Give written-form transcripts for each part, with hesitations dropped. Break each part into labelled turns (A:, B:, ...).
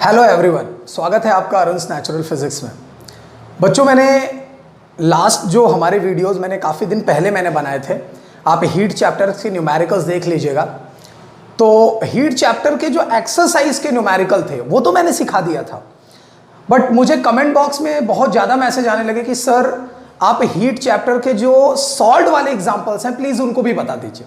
A: Hello everyone, स्वागत है आपका अरुण's नेचुरल फिजिक्स में। बच्चों, मैंने लास्ट जो हमारे वीडियोस मैंने काफ़ी दिन पहले मैंने बनाए थे, आप हीट चैप्टर के न्यूमेरिकल्स देख लीजिएगा। तो हीट चैप्टर के जो एक्सरसाइज के न्यूमेरिकल थे वो तो मैंने सिखा दिया था, बट मुझे कमेंट बॉक्स में बहुत ज़्यादा मैसेज आने लगे कि सर आप हीट चैप्टर के जो सॉल्व वाले एग्जाम्पल्स हैं प्लीज़ उनको भी बता दीजिए।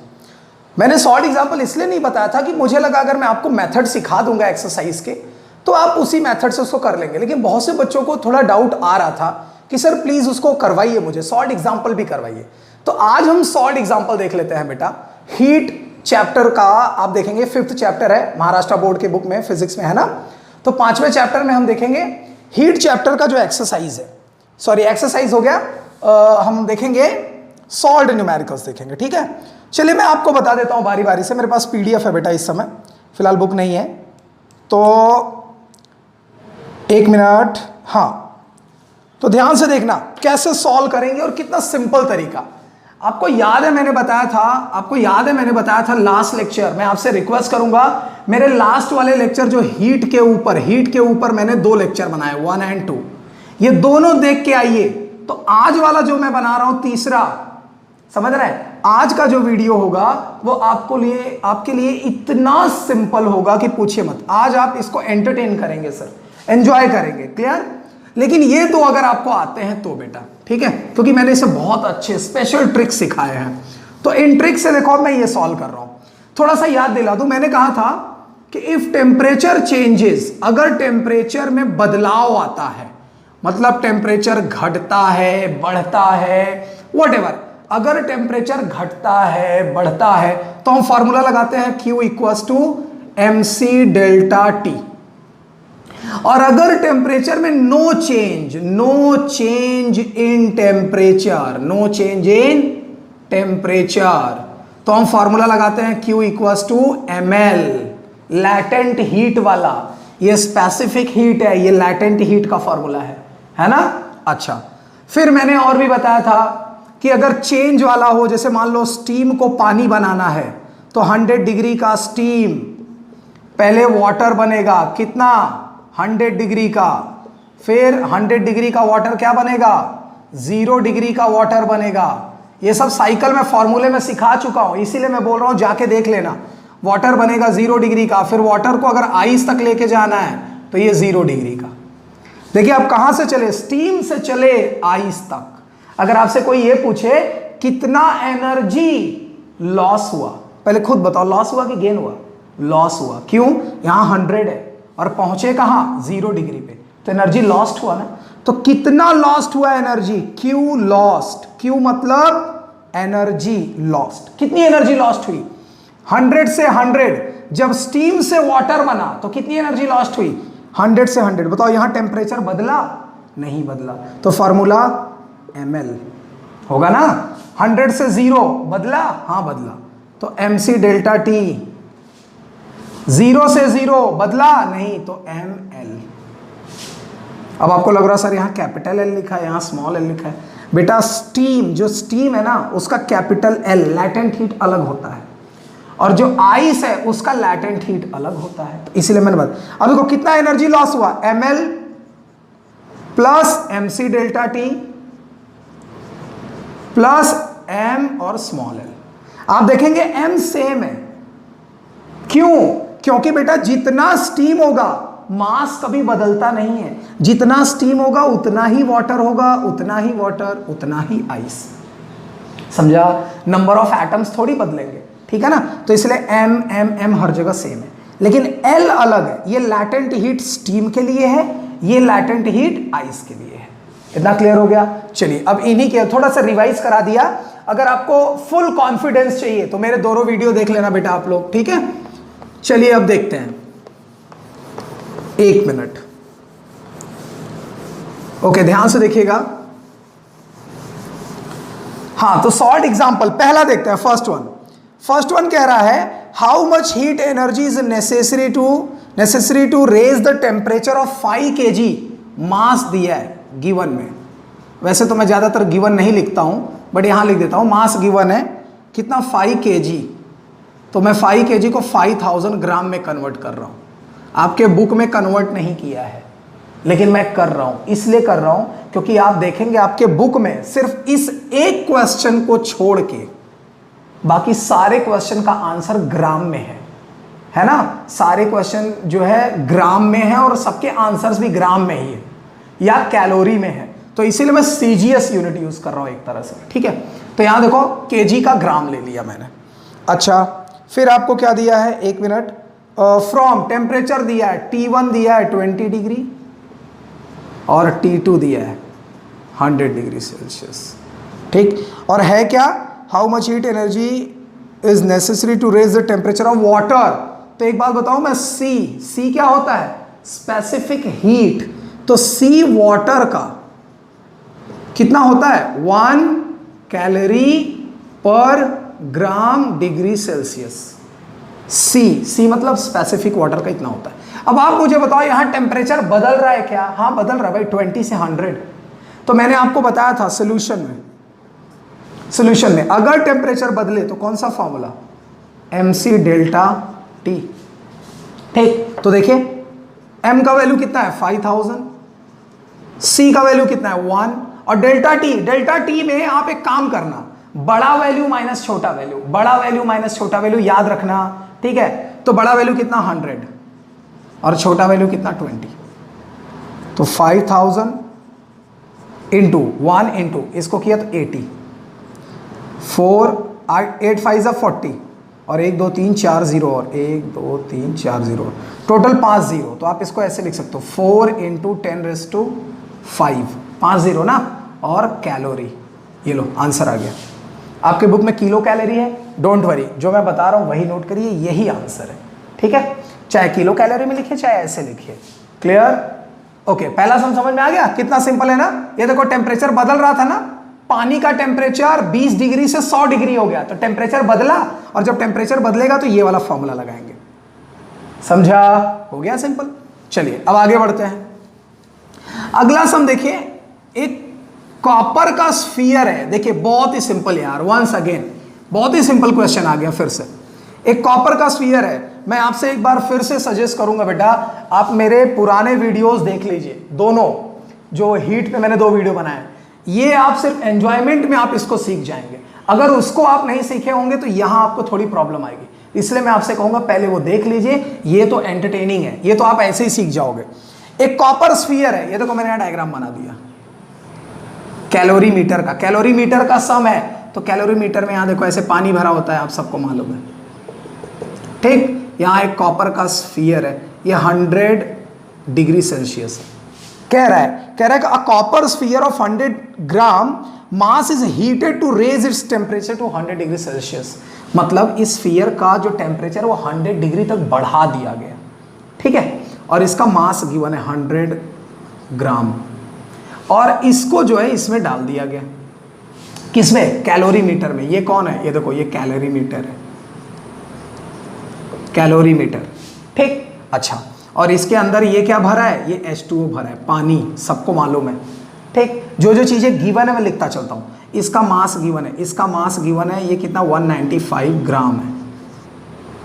A: मैंने सॉल्व एग्जाम्पल इसलिए नहीं बताया था कि मुझे लगा अगर मैं आपको मेथड सिखा दूंगा एक्सरसाइज के तो आप उसी मेथड से उसको कर लेंगे, लेकिन बहुत से बच्चों को थोड़ा डाउट आ रहा था कि सर प्लीज उसको करवाइए, मुझे सॉल्व एग्जाम्पल भी करवाइए। तो आज हम सॉल्व एग्जाम्पल देख लेते हैं बेटा। हीट चैप्टर का आप देखेंगे 5th चैप्टर है महाराष्ट्र बोर्ड के बुक में, फिजिक्स में है ना। तो 5वें चैप्टर में हम देखेंगे हीट चैप्टर का जो एक्सरसाइज है, सॉरी एक्सरसाइज हो गया, हम देखेंगे सॉल्व्ड न्यूमेरिकल्स देखेंगे, ठीक है। चलिए मैं आपको बता देता हूं बारी बारी से। मेरे पास पीडीएफ है बेटा, इस समय फिलहाल बुक नहीं है, तो 1 मिनट। हाँ, तो ध्यान से देखना कैसे सॉल्व करेंगे और कितना सिंपल तरीका। आपको याद है मैंने बताया था लास्ट लेक्चर। मैं आपसे रिक्वेस्ट करूंगा, मेरे लास्ट वाले लेक्चर जो हीट के ऊपर मैंने 2 लेक्चर बनाए, 1 और 2, ये दोनों देख के आइए। तो आज वाला जो मैं बना रहा हूं तीसरा, समझ रहे हैं, आज का जो वीडियो होगा वो आपके लिए इतना सिंपल होगा कि पूछिए मत। आज आप इसको एंटरटेन करेंगे सर, एंजॉय करेंगे, क्लियर। लेकिन ये तो अगर आपको आते हैं तो बेटा, ठीक है, क्योंकि मैंने इसे बहुत अच्छे स्पेशल ट्रिक सिखाए हैं। तो इन ट्रिक से देखो मैं ये सॉल्व कर रहा हूं। थोड़ा सा याद दिला दूं, मैंने कहा था कि इफ टेम्परेचर चेंजेस, अगर टेम्परेचर में बदलाव आता है, मतलब टेम्परेचर घटता है, बढ़ता है, व्हाटएवर, अगर टेम्परेचर घटता है, बढ़ता है, तो हम फॉर्मूला लगाते हैं Q equals to mc delta T. और अगर टेम्परेचर में नो चेंज इन टेम्परेचर, तो हम फॉर्मूला लगाते हैं Q equals to ml, latent heat वाला। ये स्पेसिफिक हीट है, ये लैटेंट हीट का फॉर्मूला है ना। अच्छा, फिर मैंने और भी बताया था कि अगर चेंज वाला हो, जैसे मान लो स्टीम को पानी बनाना है, तो 100 डिग्री का स्टीम, पहले वाटर बनेगा, कितना 100 डिग्री का, फिर 100 डिग्री का वाटर क्या बनेगा, 0 डिग्री का वाटर बनेगा। ये सब साइकिल में फॉर्मूले में सिखा चुका हूं, इसीलिए मैं बोल रहा हूं जाके देख लेना। वाटर बनेगा 0 डिग्री का, फिर वाटर को अगर आइस तक लेके जाना है तो ये 0 डिग्री का। देखिए आप कहां से चले, स्टीम से चले आइस तक। अगर आपसे कोई ये पूछे कितना एनर्जी लॉस हुआ, पहले खुद बताओ, लॉस हुआ कि गेन हुआ? लॉस हुआ। क्यों? यहां 100 है और पहुंचे कहां, 0 डिग्री पे, तो एनर्जी लॉस्ट हुआ ना। तो कितना लॉस्ट हुआ एनर्जी? Q lost. क्यू मतलब एनर्जी लॉस्ट। कितनी एनर्जी लॉस्ट हुई? 100 से 100। जब स्टीम से वाटर बना तो कितनी एनर्जी लॉस्ट हुई? 100 से 100। बताओ यहां टेम्परेचर बदला? नहीं बदला, तो फॉर्मूला ml होगा ना। 100 से 0 बदला? हाँ बदला, तो mc डेल्टा टी। 0 से 0 बदला? नहीं, तो ml। अब आपको लग रहा सर यहाँ कैपिटल L लिखा है, यहाँ स्मॉल l लिखा है। बेटा स्टीम, जो स्टीम है ना उसका कैपिटल L लैटेंट हीट अलग होता है, और जो आइस है उसका लैटेंट हीट अलग होता है, तो इसीलिए मैंने बताया। अब देखो कितना एनर्जी लॉस हुआ, ml plus mc delta T plus m और स्मॉल l। आप देखेंगे m सेम है। क्यों? क्योंकि बेटा जितना स्टीम होगा, मास कभी बदलता नहीं है, जितना स्टीम होगा उतना ही वाटर होगा, उतना ही वाटर उतना ही आइस। समझा? नंबर ऑफ एटम्स थोड़ी बदलेंगे, ठीक है ना। तो इसलिए m हर जगह सेम है, लेकिन l अलग है। ये लैटेंट हीट स्टीम के लिए है, ये लैटेंट हीट आइस के लिए है। इतना क्लियर हो गया? चलिए अब इन्हीं के थोड़ा सा रिवाइज करा दिया। अगर आपको फुल कॉन्फिडेंस चाहिए तो मेरे दोनों वीडियो देख लेना बेटा आप लोग, ठीक है। चलिए अब देखते हैं, 1 मिनट, ओके, ध्यान से देखिएगा। हाँ, तो सॉल्व एग्जांपल पहला देखते हैं, फर्स्ट वन कह रहा है how much heat energy is necessary to raise the temperature of 5 kg। Mass दिया है गिवन में, वैसे तो मैं ज्यादातर गिवन नहीं लिखता हूं, बट यहां लिख देता हूं मास गिवन है कितना, 5 kg। तो मैं 5 kg को 5000 ग्राम में कन्वर्ट कर रहा हूं। आपके बुक में कन्वर्ट नहीं किया है, लेकिन मैं कर रहा हूं, इसलिए कर रहा हूं क्योंकि आप देखेंगे आपके बुक में सिर्फ इस एक क्वेश्चन को छोड़ के बाकी सारे क्वेश्चन का आंसर ग्राम में है ना। सारे क्वेश्चन जो है ग्राम में है और सबके आंसर्स भी ग्राम में ही है या कैलोरी में है, तो इसीलिए मैं सीजीएस यूनिट यूज कर रहा हूं एक तरह से, ठीक है। तो यहां देखो केजी का ग्राम ले लिया मैंने। अच्छा, फिर आपको क्या दिया है, एक मिनट, फ्रॉम टेम्परेचर दिया है, T1 दिया है 20 डिग्री और T2 दिया है 100 डिग्री सेल्सियस, ठीक। और है क्या, how much heat energy is necessary to raise the temperature of water. तो एक बात बताऊं मैं, सी क्या होता है, स्पेसिफिक हीट। तो सी वाटर का कितना होता है, 1 कैलोरी पर ग्राम डिग्री सेल्सियस। सी मतलब स्पेसिफिक वाटर का इतना होता है। अब आप मुझे बताओ यहां टेम्परेचर बदल रहा है क्या, हाँ बदल रहा है भाई, 20 से 100। तो मैंने आपको बताया था सोल्यूशन में अगर टेम्परेचर बदले तो कौन सा फॉर्मूला, mc डेल्टा टी, ठीक। तो देखिए m का वैल्यू कितना है 5000, c का वैल्यू कितना है 1, और डेल्टा टी में आप एक काम करना, बड़ा वैल्यू माइनस छोटा वैल्यू, बड़ा वैल्यू माइनस छोटा वैल्यू याद रखना, ठीक है। तो बड़ा वैल्यू कितना 100 और छोटा वैल्यू कितना 20। तो 5000 इंटू 1 इंटू इसको किया तो 80, 8 5 40 और 1 2 3 4 0 और 1 2 3 4 0, टोटल 5 0। तो आप इसको ऐसे लिख सकते हो 4 इंटू 10⁵, 5 0 ना, और कैलोरी, ये लो आंसर आ गया। आपके बुक में किलो कैलोरी है, डोंट वरी, जो मैं बता रहा हूं वही नोट करिए, यही आंसर है, ठीक है। चाहे किलो कैलोरी में लिखिए चाहे ऐसे लिखिए, क्लियर, ओके। पहला सम समझ में आ गया, कितना सिंपल है ना। ये देखो टेम्परेचर बदल रहा था ना, पानी का टेम्परेचर 20 डिग्री से 100 डिग्री हो गया, तो टेम्परेचर बदला, और जब टेम्परेचर बदलेगा तो ये वाला फॉर्मूला लगाएंगे, समझा, हो गया सिंपल। चलिए अब आगे बढ़ते हैं। अगला सम देखिए, एक कॉपर का स्फीयर है, देखिए बहुत ही सिंपल यार, वंस अगेन बहुत ही सिंपल क्वेश्चन आ गया फिर से। एक कॉपर का स्फीयर है, मैं आपसे एक बार फिर से सजेस्ट करूंगा बेटा, आप मेरे पुराने वीडियोस देख लीजिए, दोनों जो हीट पे मैंने 2 वीडियो बनाए, ये आप सिर्फ एंजॉयमेंट में आप इसको सीख जाएंगे। अगर उसको आप नहीं सीखे होंगे तो यहां आपको थोड़ी प्रॉब्लम आएगी, इसलिए मैं आपसे कहूंगा पहले वो देख लीजिए, ये तो एंटरटेनिंग है, ये तो आप ऐसे ही सीख जाओगे। एक कॉपर स्फीयर है, ये देखो मैंने यहां डायग्राम बना दिया कैलोरी मीटर का सम है। तो कैलोरी मीटर में यहां देखो ऐसे पानी भरा होता है, आप सबको मालूम है, ठीक। यहां एक कॉपर का स्फीयर है, ये 100 डिग्री सेल्सियस है। कह रहा है कि a copper sphere of 100 gram mass is heated to raise its temperature to 100 degree Celsius. मतलब इस स्फीयर का जो टेम्परेचर वो 100 डिग्री तक बढ़ा दिया गया, ठीक है। और इसका मास गिवन है 100 ग्राम, और इसको जो है इसमें डाल दिया गया, किसमें, कैलोरी मीटर में। ये कौन है, ये देखो ये कैलोरी मीटर है, कैलोरी मीटर, ठीक। अच्छा, और इसके अंदर ये क्या भरा है, ये H2O भरा है, पानी, सबको मालूम है, ठीक। जो जो चीजें गिवन है मैं लिखता चलता हूं। इसका मास गिवन है, इसका मास गिवन है, ये कितना 195 ग्राम है,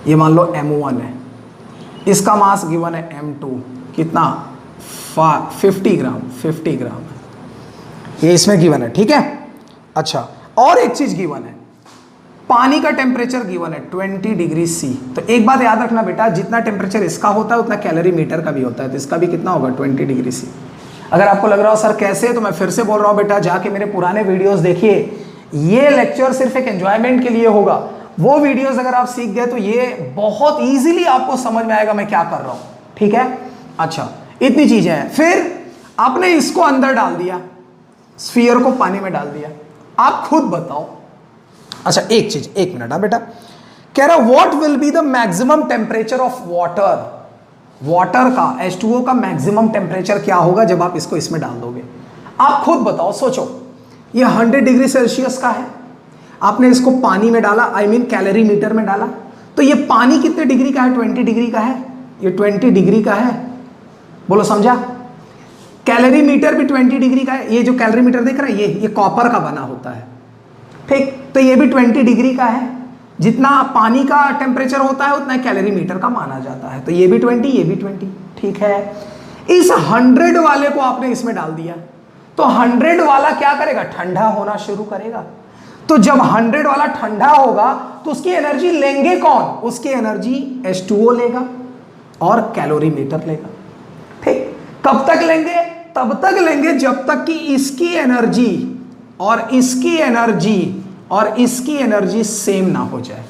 A: ये मान लो M1 है। इसका मास गिवन है M2, कितना 50 ग्राम है, ये इसमें गिवन है, ठीक है। अच्छा, और एक चीज गिवन है, पानी का टेम्परेचर गिवन है 20 डिग्री सी। तो एक बात याद रखना बेटा, जितना टेम्परेचर इसका होता है उतना कैलोरी मीटर का भी होता है, तो इसका भी कितना होगा 20 डिग्री सी। अगर आपको लग रहा हो सर कैसे, तो मैं फिर से बोल रहा हूं बेटा, जाके मेरे पुराने वीडियोस देखिए, ये लेक्चर सिर्फ एक एंजॉयमेंट के लिए होगा। वो वीडियोस अगर आप सीख गए तो ये बहुत ईजिली आपको समझ में आएगा मैं क्या कर रहा हूं, ठीक है। अच्छा, इतनी चीजें हैं। फिर आपने इसको अंदर डाल दिया, स्फीयर को पानी में डाल दिया, आप खुद बताओ। अच्छा एक चीज, एक मिनट, हाँ बेटा, कह रहा what will be the maximum temperature of water. Water का H2O का मैक्सिमम टेम्परेचर क्या होगा जब आप इसको इसमें डाल दोगे, आप खुद बताओ, सोचो। ये 100 डिग्री सेल्सियस का है, आपने इसको पानी में डाला, आई मीन कैलोरी मीटर में डाला, तो ये पानी कितने डिग्री का है, 20 डिग्री का है, ये 20 डिग्री का है, बोलो समझा। कैलोरी मीटर भी 20 डिग्री का है, ये जो कैलोरी मीटर देख रहा है ये कॉपर का बना होता है, ठीक। तो ये भी 20 डिग्री का है, जितना पानी का टेम्परेचर होता है उतना कैलोरीमीटर का माना जाता है। तो ये भी 20, ये भी 20, ठीक है। इस 100 वाले को आपने इसमें डाल दिया, तो 100 वाला क्या करेगा, ठंडा होना शुरू करेगा। तो जब 100 वाला ठंडा होगा तो उसकी एनर्जी लेंगे कौन, उसकी एनर्जी H2O लेगा और कैलोरीमीटर लेगा। ठीक, कब तक लेंगे, तब तक लेंगे जब तक कि इसकी एनर्जी और इसकी एनर्जी और इसकी एनर्जी सेम ना हो जाए।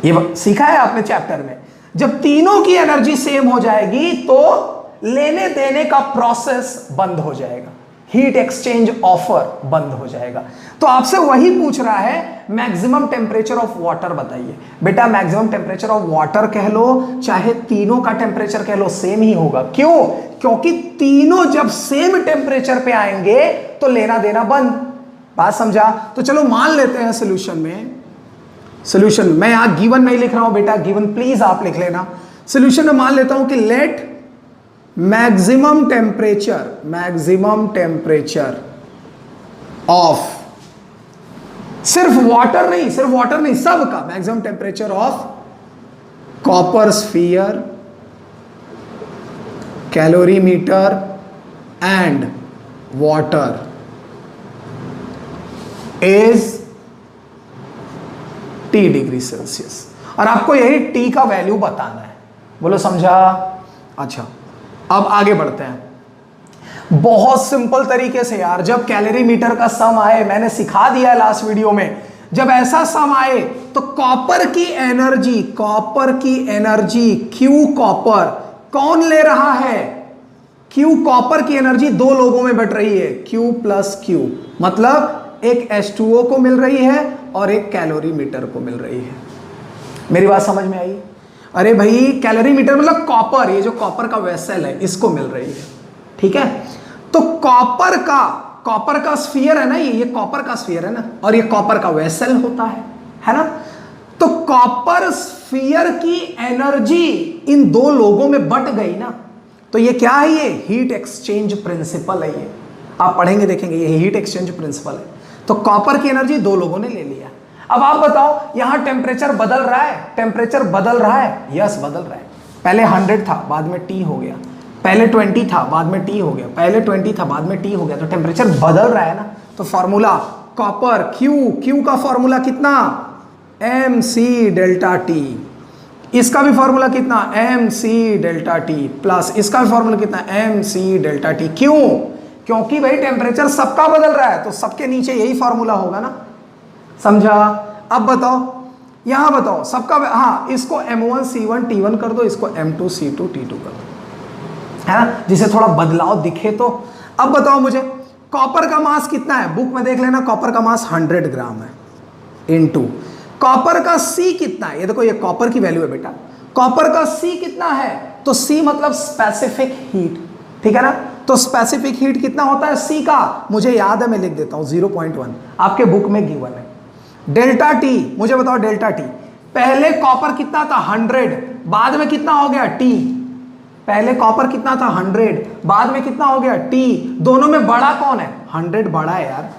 A: ये सीखा है आपने चैप्टर में। जब तीनों की एनर्जी सेम हो जाएगी तो लेने देने का प्रोसेस बंद हो जाएगा, हीट एक्सचेंज ऑफर बंद हो जाएगा। तो आपसे वही पूछ रहा है, मैक्सिमम टेम्परेचर ऑफ वाटर बताइए। बेटा मैक्सिमम टेम्परेचर ऑफ वाटर कह लो चाहे तीनों का टेम्परेचर कह लो, सेम ही होगा। क्यों, क्योंकि तीनों जब सेम टेम्परेचर पे आएंगे तो लेना देना बंद। बात समझा। तो चलो मान लेते हैं सोल्यूशन में, सोल्यूशन मैं यहां गिवन नहीं लिख रहा हूं बेटा, गिवन प्लीज आप लिख लेना। सोल्यूशन में मान लेता हूं कि लेट मैक्सिमम टेम्परेचर ऑफ, सिर्फ वाटर नहीं, सबका maximum temperature of copper sphere, calorimeter and water is T degree Celsius. और आपको यही T का वैल्यू बताना है। बोलो समझा। अच्छा अब आगे बढ़ते हैं। बहुत सिंपल तरीके से यार, जब कैलोरीमीटर का सम आए, मैंने सिखा दिया है लास्ट वीडियो में, जब ऐसा सम आए तो कॉपर की एनर्जी Q कॉपर कौन ले रहा है, Q कॉपर की एनर्जी दो लोगों में बट रही है, Q प्लस Q, मतलब एक H2O को मिल रही है और एक कैलोरीमीटर को मिल रही है। मेरी बात समझ में आई। अरे भाई कैलोरीमीटर मतलब कॉपर, ये जो कॉपर का वेसल है इसको मिल रही है, ठीक है। तो कॉपर का स्फीयर है ना, ये कॉपर का स्फीयर है ना, और ये कॉपर का वेसल होता है ना। तो कॉपर स्फीयर की एनर्जी इन दो लोगों में बट गई ना, तो ये क्या है, ये हीट एक्सचेंज प्रिंसिपल है। ये आप पढ़ेंगे देखेंगे, ये हीट एक्सचेंज प्रिंसिपल है। तो कॉपर की एनर्जी दो लोगों ने ले लिया। अब आप बताओ यहां टेम्परेचर बदल रहा है, यस बदल रहा है। पहले 100 था, बाद में T हो गया, पहले 20 था, बाद में T हो गया, पहले 20 था, बाद में T हो गया। तो टेम्परेचर बदल रहा है ना। तो फॉर्मूला कॉपर Q का फॉर्मूला कितना, mc डेल्टा T। इसका भी फॉर्मूला कितना, mc डेल्टा T, प्लस इसका भी फॉर्मूला कितना, mc डेल्टा T। क्यों, क्योंकि भाई टेम्परेचर सबका बदल रहा है, तो सबके नीचे यही फॉर्मूला होगा ना। समझा। अब बताओ, यहां बताओ सबका, हाँ इसको M1C1T1 कर दो, इसको M2C2T2 कर दो, है ना, जिसे थोड़ा बदलाव दिखे। तो अब बताओ मुझे कॉपर का मास कितना है, बुक में देख लेना, कॉपर का मास 100 ग्राम है, इनटू कॉपर का C कितना है, ये देखो ये कॉपर की वैल्यू है बेटा, कॉपर का C कितना है, तो C मतलब स्पेसिफिक हीट, ठीक है ना। तो स्पेसिफिक हीट कितना होता है C का, मुझे याद है, मैं लिख देता हूं 0.1, आपके बुक में गिवन है। डेल्टा T, मुझे बताओ डेल्टा T, पहले कॉपर कितना था 100, बाद में कितना हो गया T, पहले कॉपर कितना था 100, बाद में कितना हो गया T, दोनों में बड़ा कौन है, 100 बड़ा है यार,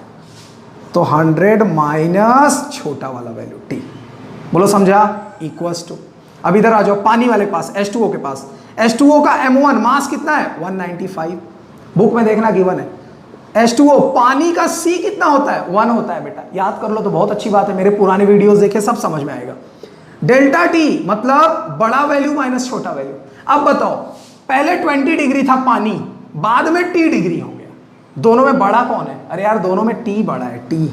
A: तो 100 माइनस छोटा वाला वैल्यू T। बोलो समझा, इक्वल्स टू, अब इधर आ जाओ पानी वाले पास, H2O के पास, H2O का M1 मास कितना है 195, बुक में देखना गिवन है। H2O पानी का C कितना होता है 1 होता है बेटा, याद कर लो तो बहुत अच्छी बात है, मेरे पुराने वीडियोस देखे सब समझ में आएगा। डेल्टा T मतलब बड़ा वैल्यू माइनस छोटा वैल्यू। अब बताओ पहले 20 डिग्री था पानी, बाद में T डिग्री हो गया, दोनों में बड़ा कौन है, अरे यार दोनों में T बड़ा है, T।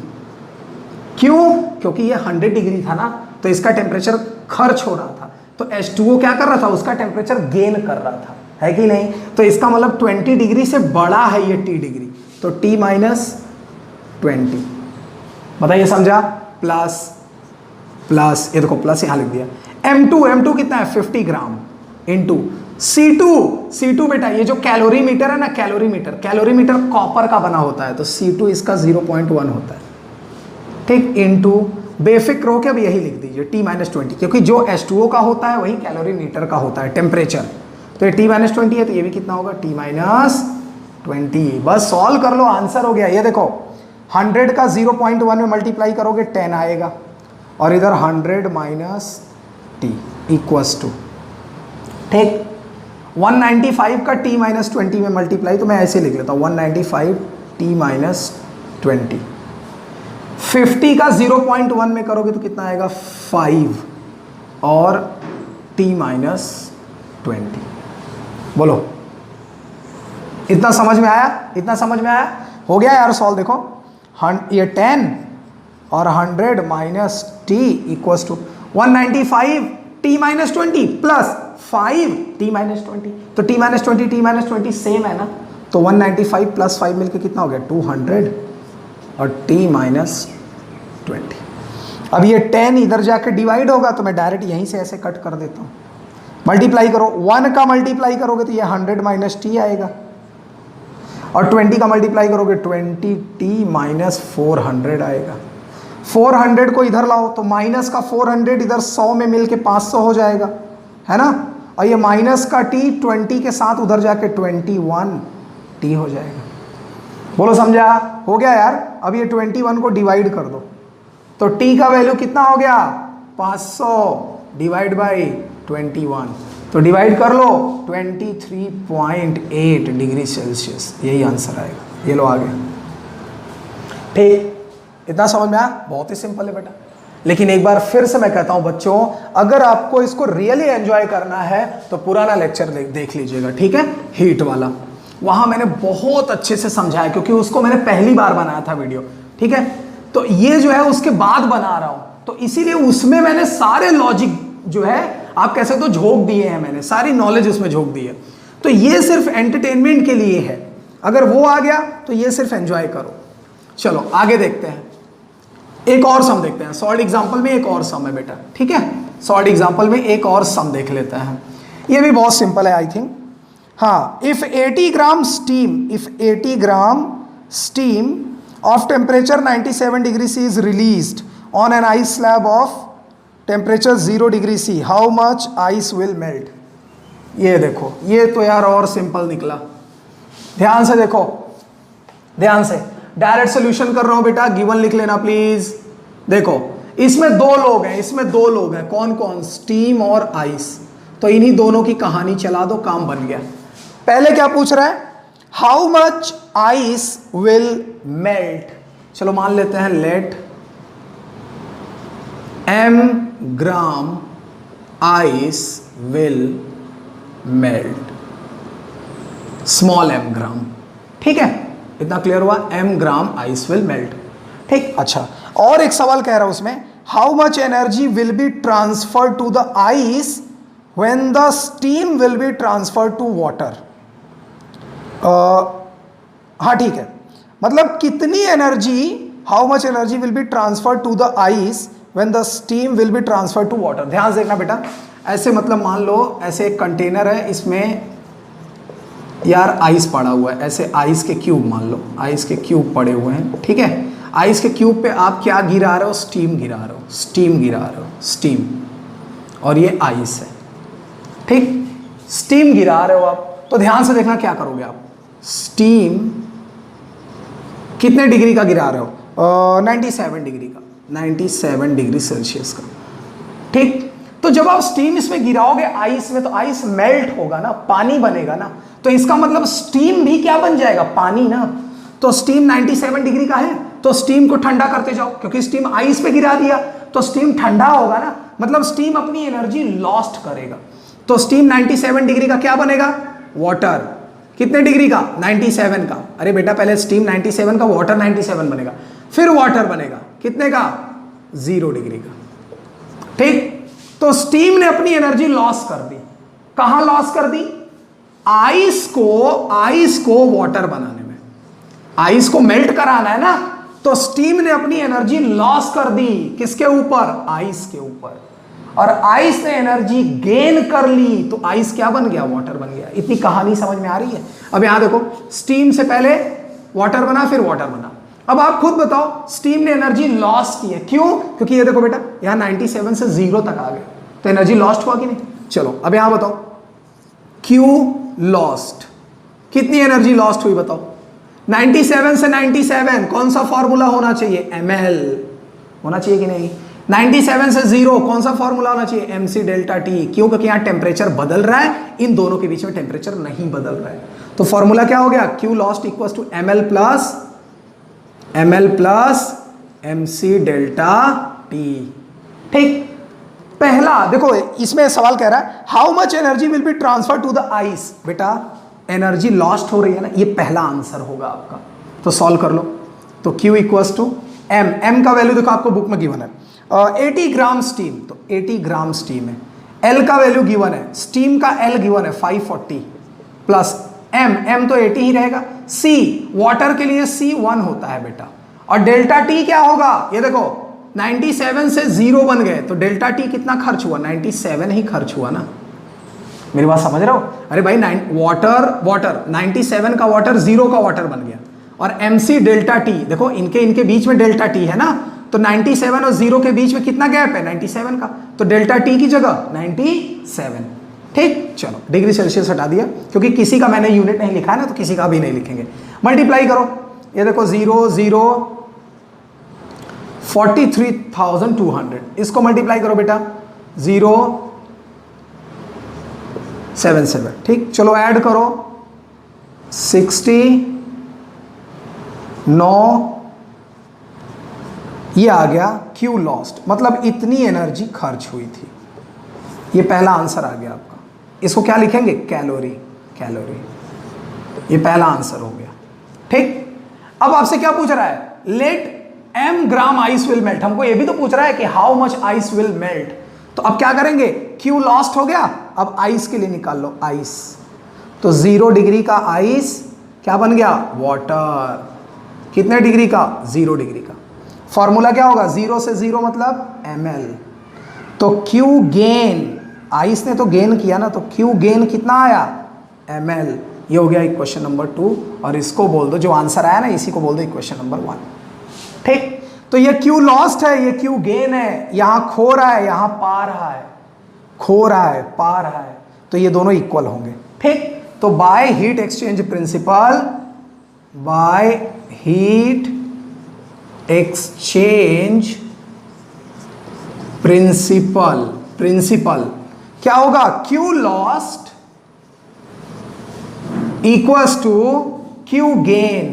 A: क्यों, क्योंकि ये 100 डिग्री था ना, तो इसका टेम्परेचर खर्च हो रहा था, तो H2O क्या कर रहा था, उसका टेम्परेचर गेन कर रहा था, है कि नहीं। तो इसका मतलब 20 डिग्री से बड़ा है ये T डिग्री, तो T माइनस 20, बताइए समझा, प्लस प्लस, ये देखो प्लस यहां लिख दिया। M2 कितना है 50 ग्राम, इंटू C2 बेटा ये जो कैलोरीमीटर है ना, कैलोरीमीटर कॉपर का बना होता है, तो C2 इसका 0.1 होता है, ठीक, इंटू बेफिक्र हो के अब यही लिख दीजिए T माइनस 20, क्योंकि जो H2O का होता है वही कैलोरीमीटर का होता है टेम्परेचर, तो ये T माइनस 20 है, तो ये भी कितना होगा T माइनस 20। बस सॉल्व कर लो, आंसर हो गया। ये देखो 100 का 0.1 में मल्टीप्लाई करोगे 10 आएगा, और इधर 100 माइनस टी इक्वल्स टू, ठीक, 195 का t माइनस 20 में मल्टीप्लाई, तो मैं ऐसे लिख लेता हूँ 195 t माइनस 20। 50 का 0.1 में करोगे तो कितना आएगा 5 और t माइनस 20। बोलो इतना समझ में आया? इतना समझ में आया? हो गया यार सॉल्व। देखो ये 10 और 100 minus T equals to 195 T minus 20 plus 5 T minus 20, तो T minus 20 T minus 20 same है ना, तो 195 प्लस 5 मिलके कितना हो गया 200 और टी माइनस 20। अब ये 10 इधर जाके डिवाइड होगा तो मैं डायरेक्ट यहीं से ऐसे कट कर देता हूँ। मल्टीप्लाई करो, 1 का मल्टीप्लाई करोगे तो ये 100 माइनस टी आएगा और 20 का मल्टीप्लाई करोगे 20 टी माइनस 400 आएगा। 400 को इधर लाओ तो माइनस का 400 इधर 100 में मिलके 500 हो जाएगा, है ना, और ये माइनस का टी 20 के साथ उधर जाके 21 टी हो जाएगा। बोलो समझा? हो गया यार। अब ये 21 को डिवाइड कर दो तो टी का वैल्यू कितना हो गया 500 डिवाइड बाई 21, तो डिवाइड कर लो 23.8 डिग्री सेल्सियस, यही आंसर आएगा। ये लो आ गया। ठीक, इतना समझ में आया? बहुत ही सिंपल है बेटा। लेकिन एक बार फिर से मैं कहता हूं बच्चों, अगर आपको इसको रियली एंजॉय करना है तो पुराना लेक्चर देख लीजिएगा, ठीक है, हीट वाला। वहां मैंने बहुत अच्छे से समझाया क्योंकि उसको मैंने पहली बार बनाया था वीडियो, ठीक है, तो ये जो है उसके बाद बना रहा हूं, तो इसीलिए उसमें मैंने सारे लॉजिक जो है आप कैसे तो झोंक दिए हैं, मैंने सारी नॉलेज उसमें झोंक दी है। तो ये सिर्फ एंटरटेनमेंट के लिए है, अगर वो आ गया तो ये सिर्फ एंजॉय करो। चलो आगे देखते हैं, एक और सम देखते हैं। सॉल्ड एग्जांपल में एक और सम है बेटा, ठीक है, सॉल्ड एग्जांपल में एक और सम देख लेते हैं। ये भी बहुत सिंपल है आई थिंक। हाँ, if 80 gram steam of temperature 97 degree C is released on an ice slab of temperature 0 degree C, how much ice will melt? ये देखो, ये तो यार और सिंपल निकला। ध्यान से देखो, ध्यान से, डायरेक्ट सॉल्यूशन कर रहा हूं बेटा, गिवन लिख लेना प्लीज। देखो इसमें दो लोग हैं, इसमें दो लोग हैं, कौन कौन? स्टीम और आइस। तो इन्हीं दोनों की कहानी चला दो, काम बन गया। पहले क्या पूछ रहा है? How much ice will melt. चलो मान लेते हैं let m gram ice will melt, small m gram, ठीक है, इतना क्लियर हुआ, m gram ice will melt, ठीक। अच्छा, और एक सवाल कह रहा हूं उसमें, how much energy will be transfer to the ice when the steam will be transfer to water. हाँ ठीक है, मतलब कितनी energy, how much energy will be transfer to the ice when the steam will be transfer to water. ध्यान से देखना बेटा, ऐसे मतलब मान लो ऐसे एक कंटेनर है, इसमें यार आइस पड़ा हुआ है, ऐसे आइस के क्यूब मान लो, आइस के क्यूब पड़े हुए हैं, ठीक है, आइस के क्यूब पे आप क्या गिरा रहे हो? स्टीम गिरा रहे हो, स्टीम गिरा रहे हो, स्टीम, और ये आइस है, ठीक, स्टीम गिरा रहे हो आप। तो ध्यान से देखना क्या करोगे आप, स्टीम कितने डिग्री का गिरा रहे हो? 97 डिग्री का, 97 डिग्री सेल्सियस का, ठीक। तो जब आप स्टीम इसमें गिराओगे आइस में, तो आइस मेल्ट होगा ना, पानी बनेगा ना, तो इसका मतलब स्टीम भी क्या बन जाएगा? पानी ना। तो स्टीम 97 डिग्री का है, तो स्टीम को ठंडा करते जाओ, क्योंकि स्टीम आइस पे गिरा दिया तो स्टीम ठंडा होगा ना, मतलब स्टीम अपनी एनर्जी लॉस्ट करेगा। तो स्टीम 97 डिग्री का क्या बनेगा? वाटर। कितने डिग्री का? 97 का। अरे बेटा पहले स्टीम 97 का, वाटर 97 बनेगा, फिर वाटर बनेगा कितने का? 0 डिग्री का, ठीक। तो स्टीम ने अपनी एनर्जी लॉस कर दी। कहां लॉस कर दी? आइस को वाटर बनाने में, आइस को मेल्ट कराना है ना, तो स्टीम ने अपनी एनर्जी लॉस कर दी। किसके ऊपर? आइस के ऊपर। और आइस ने एनर्जी गेन कर ली, तो आइस क्या बन गया? वाटर बन गया। इतनी कहानी समझ में आ रही है? अब यहां देखो, स्टीम से पहले वाटर बना, फिर वाटर बना। अब आप खुद बताओ, स्टीम ने एनर्जी लॉस की है, क्यों? क्योंकि ये देखो बेटा, यहां 97 से 0 तक आ गए, तो एनर्जी लॉस्ट हुआ कि नहीं? चलो अब यहां बताओ, क्यू लॉस्ट, कितनी एनर्जी लॉस्ट हुई बताओ? 97 से 97, कौन सा फॉर्मूला होना चाहिए? ml होना चाहिए कि नहीं? 97 से 0 कौन सा फॉर्मूला होना चाहिए, mc डेल्टा टी। क्यों, क्योंकि यहाँ टेम्परेचर बदल रहा है, इन दोनों के बीच में टेम्परेचर नहीं बदल रहा है। तो फॉर्मूला क्या हो गया, Q lost equal to ml plus mc delta T. ठीक, पहला देखो इसमें सवाल कह रहा है how much energy will be transfer to the ice. बेटा एनर्जी लॉस्ट हो रही है ना, ये पहला आंसर होगा आपका। तो सॉल्व कर लो। तो Q इक्वल्स टू m का वैल्यू देखो आपको बुक में गिवन है 80 ग्राम स्टीम, तो 80 ग्राम स्टीम है। L का वैल्यू गिवन है, स्टीम का L गिवन है 540 प्लस m तो 80 ही रहेगा। C वाटर के लिए C 1 होता है बेटा, और डेल्टा T क्या होगा, ये देखो 97 से 0 बन गए, तो डेल्टा T कितना खर्च हुआ, 97 ही खर्च हुआ ना। मेरी बात समझ रहे हो, अरे भाई वाटर 97 का वाटर 0 का वाटर बन गया, और mc डेल्टा T देखो इनके बीच में डेल्टा T है ना, तो 97 और 0 के बीच में कितना गैप है, 97 का, तो डेल्टा T की जगह 97। ठीक, चलो डिग्री सेल्सियस हटा दिया क्योंकि किसी का मैंने यूनिट नहीं लिखा है ना, तो किसी का भी नहीं लिखेंगे। मल्टीप्लाई करो, ये देखो 43,200, इसको मल्टीप्लाई करो बेटा 077। ठीक, चलो ऐड करो 69, ये आ गया Q लॉस्ट, मतलब इतनी एनर्जी खर्च हुई थी। ये पहला आंसर आ गया आपका। इसको क्या लिखेंगे, कैलोरी। ये पहला आंसर हो गया। ठीक, अब आपसे क्या पूछ रहा है, let m gram ice will melt. हमको ये भी तो पूछ रहा है कि how much ice will melt. तो अब क्या करेंगे, Q लॉस्ट हो गया, अब आइस के लिए निकाल लो आइस। तो 0 डिग्री का आइस क्या बन गया, वाटर। कितने डिग्री का, 0 डिग्री का। फॉर्मूला क्या होगा, 0 से 0 मतलब ml। तो Q गेन, आइस ने तो गेन किया ना, तो Q गेन कितना आया, ml। ये हो गया इक्वेशन नंबर 2, और इसको बोल दो, जो आंसर आया ना इसी को बोल दो इक्वेशन नंबर 1। ठीक, तो ये Q लॉस्ट है, ये Q गेन है, यहां खो रहा है, यहां पा रहा है, खो रहा है, पा रहा है, तो ये दोनों इक्वल होंगे। ठीक, तो by heat exchange principle, by heat exchange principle क्या होगा, Q lost equals to Q gain.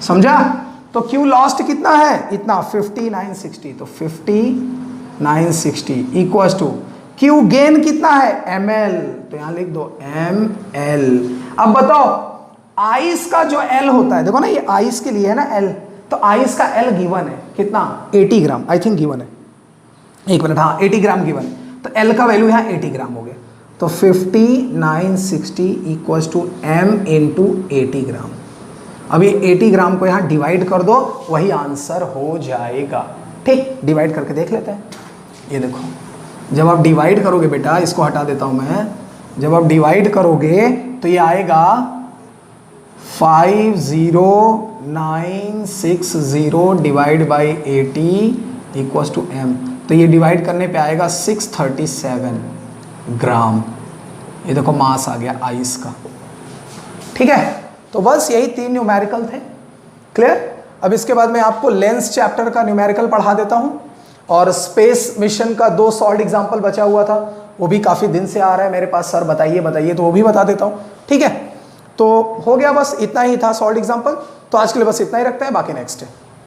A: समझा, तो Q लॉस्ट कितना है, इतना 5960, तो 5960 इक्वल्स टू Q गेन कितना है, ml, तो यहां लिख दो ml। अब बताओ आइस का जो L होता है, देखो ना ये आइस के लिए है ना L, तो आइस का L गिवन है कितना, 80 ग्राम आई थिंक गिवन है, एक मिनट, हाँ 80 ग्राम गिवन, तो L का वैल्यू यहाँ 80 ग्राम हो गया, तो 5960 इक्वल्स टू m इंटू 80 ग्राम। अब ये 80 ग्राम को यहाँ डिवाइड कर दो, वही आंसर हो जाएगा। ठीक, डिवाइड करके देख लेते हैं। ये देखो, जब आप डिवाइड करोगे बेटा, इसको हटा देता हूँ मैं, जब आप डिवाइड करोगे तो ये आएगा 50960 divide by 80 equals to m, तो ये डिवाइड करने पे आएगा 637 ग्राम। ये देखो मास आ गया आइस का। ठीक है, तो बस यही 3 न्यूमेरिकल थे। क्लियर। अब इसके बाद मैं आपको लेंस चैप्टर का न्यूमेरिकल पढ़ा देता हूँ, और स्पेस मिशन का 2 सॉल्ड एग्जाम्पल बचा हुआ था, वो भी काफ़ी दिन से आ रहा है मेरे पास, सर बताइए, तो वो भी बता देता हूँ। ठीक है, तो हो गया, बस इतना ही था सॉल्ड एग्जाम्पल। तो आज के लिए बस इतना ही रखते हैं, बाकी नेक्स्ट है।